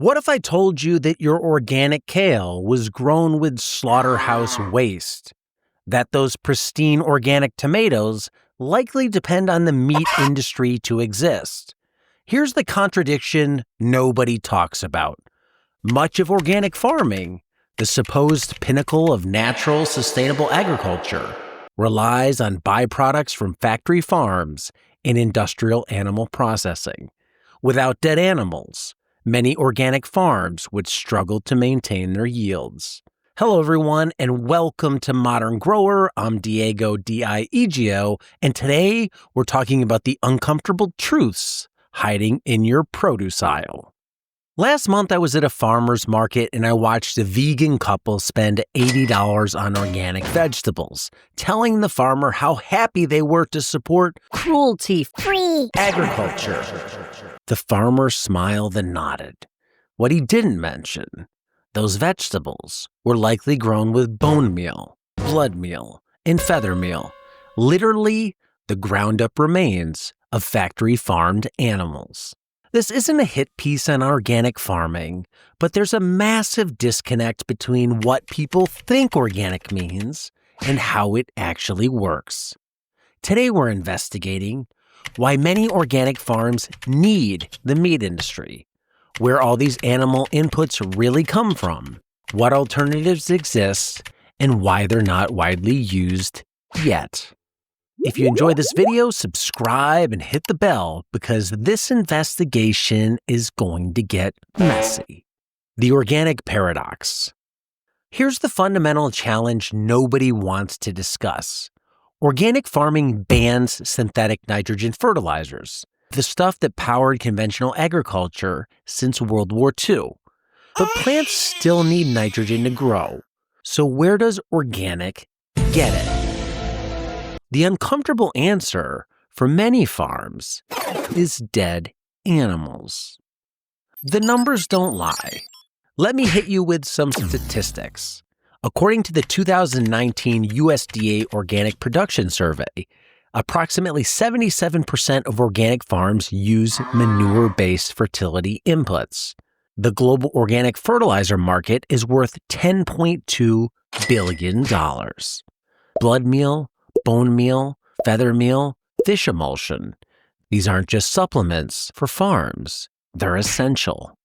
What if I told you that your organic kale was grown with slaughterhouse waste? That those pristine organic tomatoes likely depend on the meat industry to exist? Here's the contradiction nobody talks about. Much of organic farming, the supposed pinnacle of natural, sustainable agriculture, relies on byproducts from factory farms and industrial animal processing. Without dead animals, many organic farms would struggle to maintain their yields. Hello, everyone, and welcome to Modern Grower. I'm Diego Diegeo, and today we're talking about the uncomfortable truths hiding in your produce aisle. Last month, I was at a farmer's market and I watched a vegan couple spend $80 on organic vegetables, telling the farmer how happy they were to support cruelty-free agriculture. The farmer smiled and nodded. What he didn't mention, those vegetables were likely grown with bone meal, blood meal, and feather meal, literally the ground-up remains of factory-farmed animals. This isn't a hit piece on organic farming, but there's a massive disconnect between what people think organic means and how it actually works. Today we're investigating why many organic farms need the meat industry, where all these animal inputs really come from, what alternatives exist, and why they're not widely used yet. If you enjoyed this video, subscribe and hit the bell because this investigation is going to get messy. The organic paradox. Here's the fundamental challenge nobody wants to discuss. Organic farming bans synthetic nitrogen fertilizers, the stuff that powered conventional agriculture since World War II. But plants still need nitrogen to grow. So where does organic get it? The uncomfortable answer for many farms is dead animals. The numbers don't lie. Let me hit you with some statistics. According to the 2019 USDA Organic Production Survey, approximately 77% of organic farms use manure-based fertility inputs. The global organic fertilizer market is worth $10.2 billion. Blood meal, bone meal, feather meal, fish emulsion. These aren't just supplements for farms. They're essential.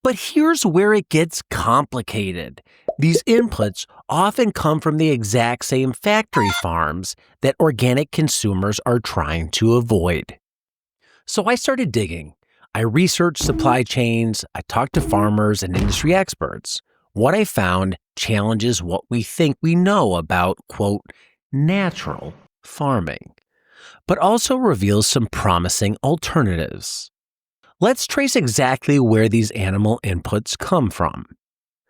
But here's where it gets complicated. These inputs often come from the exact same factory farms that organic consumers are trying to avoid. So I started digging. I researched supply chains. I talked to farmers and industry experts. What I found challenges what we think we know about, quote, natural farming, but also reveals some promising alternatives. Let's trace exactly where these animal inputs come from.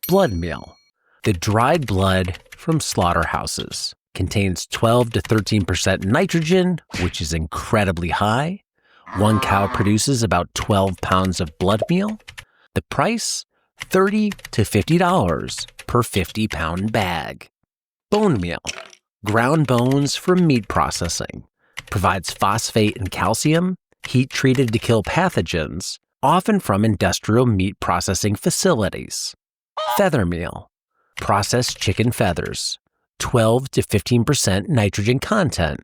Blood meal, the dried blood from slaughterhouses, contains 12 to 13% nitrogen, which is incredibly high. One cow produces about 12 pounds of blood meal. The price, $30 to $50 per 50-pound bag. Bone meal, ground bones from meat processing, provides phosphate and calcium, heat-treated to kill pathogens, often from industrial meat processing facilities. Feather meal, processed chicken feathers, 12 to 15% nitrogen content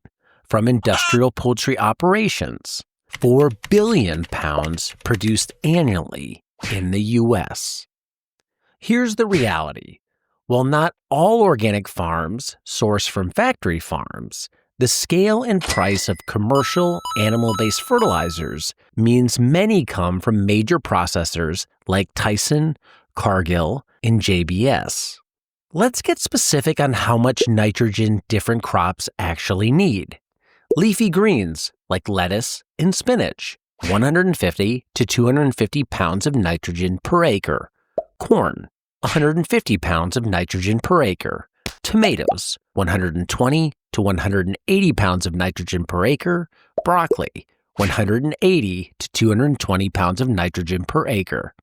from industrial poultry operations, 4 billion pounds produced annually in the U.S. Here's the reality. While not all organic farms source from factory farms, the scale and price of commercial animal-based fertilizers means many come from major processors like Tyson, Cargill, and JBS. Let's get specific on how much nitrogen different crops actually need. Leafy greens like lettuce and spinach, 150 to 250 pounds of nitrogen per acre. Corn, 150 pounds of nitrogen per acre. Tomatoes, 120 to 180 pounds of nitrogen per acre. Broccoli, 180 to 220 pounds of nitrogen per acre.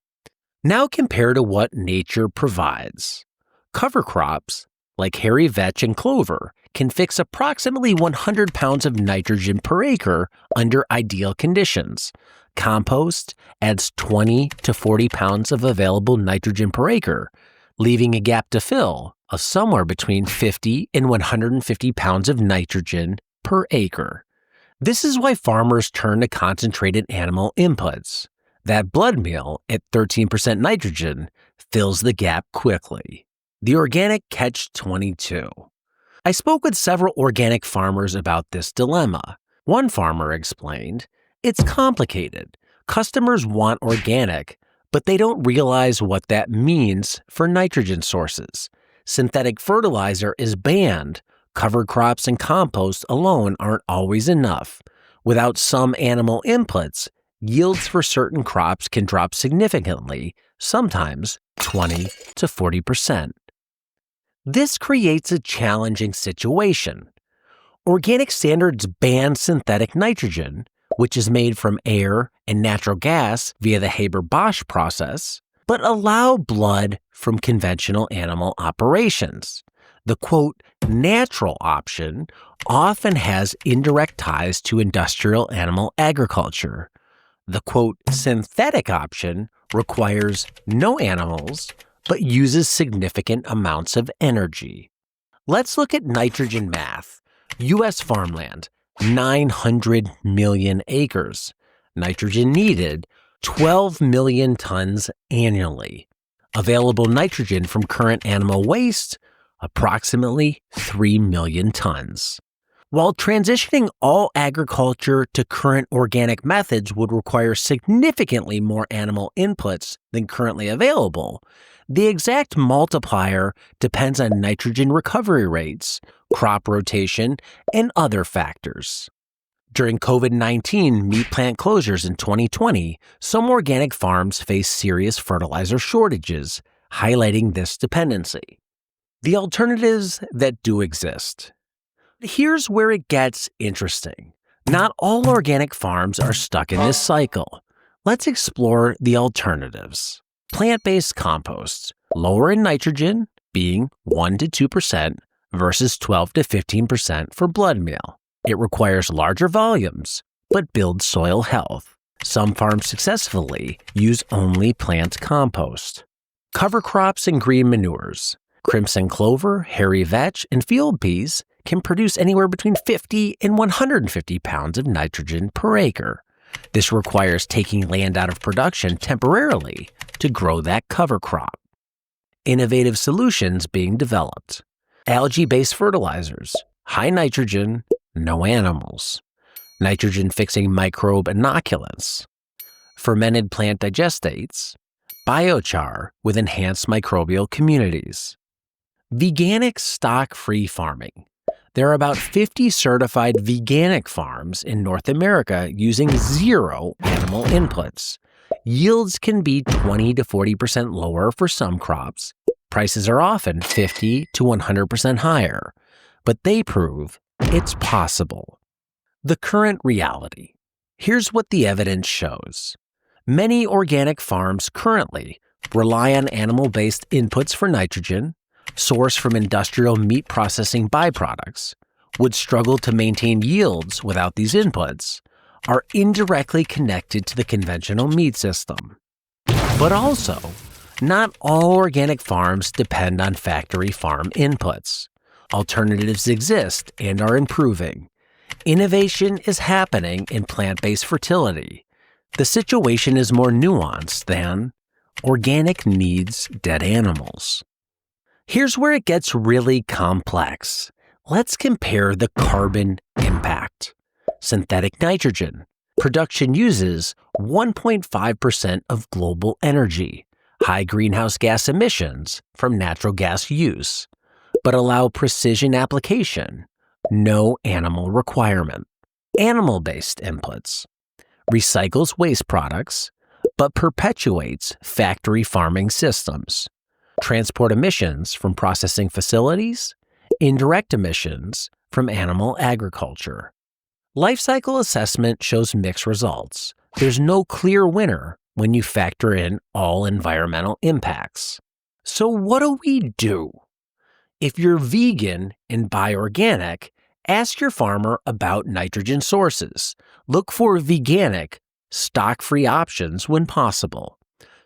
Now compare to what nature provides. Cover crops, like hairy vetch and clover, can fix approximately 100 pounds of nitrogen per acre under ideal conditions. Compost adds 20 to 40 pounds of available nitrogen per acre, leaving a gap to fill of somewhere between 50 and 150 pounds of nitrogen per acre. This is why farmers turn to concentrated animal inputs. That blood meal at 13% nitrogen fills the gap quickly. The organic catch-22. I spoke with several organic farmers about this dilemma. One farmer explained, "It's complicated. Customers want organic, but they don't realize what that means for nitrogen sources. Synthetic fertilizer is banned. Cover crops and compost alone aren't always enough. Without some animal inputs, yields for certain crops can drop significantly, sometimes 20 to 40%. This creates a challenging situation. Organic standards ban synthetic nitrogen, which is made from air and natural gas via the Haber-Bosch process, but allow blood from conventional animal operations. The quote, natural option often has indirect ties to industrial animal agriculture. The quote, synthetic option requires no animals, but uses significant amounts of energy. Let's look at nitrogen math. U.S. farmland, 900 million acres. Nitrogen needed, 12 million tons annually. Available nitrogen from current animal waste, approximately 3 million tons. While transitioning all agriculture to current organic methods would require significantly more animal inputs than currently available, the exact multiplier depends on nitrogen recovery rates, crop rotation, and other factors. During COVID-19 meat plant closures in 2020, some organic farms faced serious fertilizer shortages, highlighting this dependency. The alternatives that do exist. Here's where it gets interesting. Not all organic farms are stuck in this cycle. Let's explore the alternatives. Plant-based compost, lower in nitrogen, being 1 to 2% versus 12 to 15% for blood meal. It requires larger volumes, but builds soil health. Some farms successfully use only plant compost. Cover crops and green manures. Crimson clover, hairy vetch, and field peas can produce anywhere between 50 and 150 pounds of nitrogen per acre. This requires taking land out of production temporarily to grow that cover crop. Innovative solutions being developed. Algae-based fertilizers, high nitrogen, no animals. Nitrogen-fixing microbe inoculants. Fermented plant digestates. Biochar with enhanced microbial communities. Veganic stock-free farming. There are about 50 certified veganic farms in North America using zero animal inputs. Yields can be 20 to 40% lower for some crops. Prices are often 50 to 100% higher, but they prove it's possible. The current reality. Here's what the evidence shows. Many organic farms currently rely on animal-based inputs for nitrogen, sourced from industrial meat processing byproducts, would struggle to maintain yields without these inputs, are indirectly connected to the conventional meat system. But also, not all organic farms depend on factory farm inputs. Alternatives exist and are improving. Innovation is happening in plant-based fertility. The situation is more nuanced than organic needs dead animals. Here's where it gets really complex. Let's compare the carbon impact. Synthetic nitrogen. Production uses 1.5% of global energy. High greenhouse gas emissions from natural gas use, but allow precision application. No animal requirement. Animal-based inputs. Recycles waste products, but perpetuates factory farming systems. Transport emissions from processing facilities, indirect emissions from animal agriculture. Life cycle assessment shows mixed results. There's no clear winner when you factor in all environmental impacts. So what do we do? If you're vegan and buy organic, ask your farmer about nitrogen sources. Look for veganic stock free options when possible,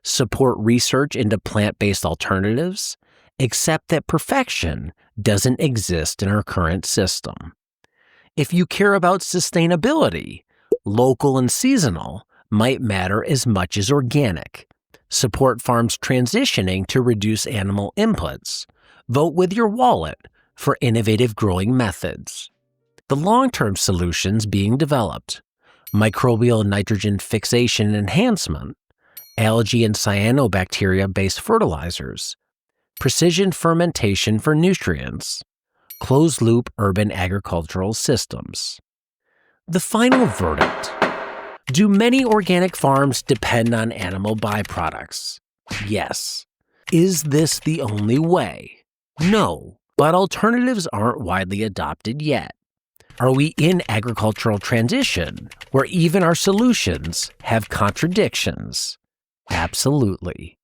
support research into plant-based alternatives, accept that perfection doesn't exist in our current system. If you care about sustainability, local and seasonal might matter as much as organic. Support farms transitioning to reduce animal inputs. Vote with your wallet for innovative growing methods. The long-term solutions being developed: microbial nitrogen fixation enhancement, algae and cyanobacteria-based fertilizers, precision fermentation for nutrients, closed-loop urban agricultural systems. The final verdict: do many organic farms depend on animal byproducts? Yes. Is this the only way? No, but alternatives aren't widely adopted yet. Are we in agricultural transition where even our solutions have contradictions? Absolutely.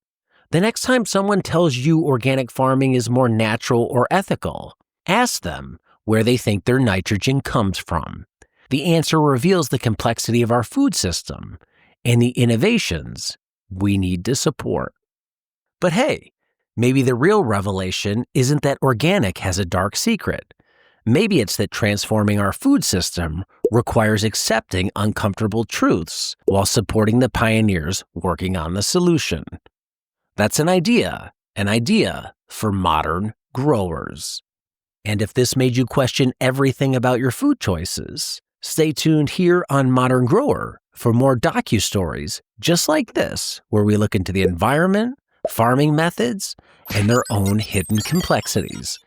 The next time someone tells you organic farming is more natural or ethical, ask them where they think their nitrogen comes from. The answer reveals the complexity of our food system and the innovations we need to support. But hey, maybe the real revelation isn't that organic has a dark secret. Maybe it's that transforming our food system requires accepting uncomfortable truths while supporting the pioneers working on the solution. That's an idea for modern growers. And if this made you question everything about your food choices, stay tuned here on Modern Grower for more docu-stories just like this, where we look into the environment, farming methods, and their own hidden complexities.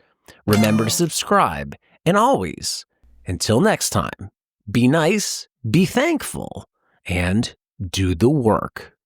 Remember to subscribe, and always, until next time, be nice, be thankful, and do the work.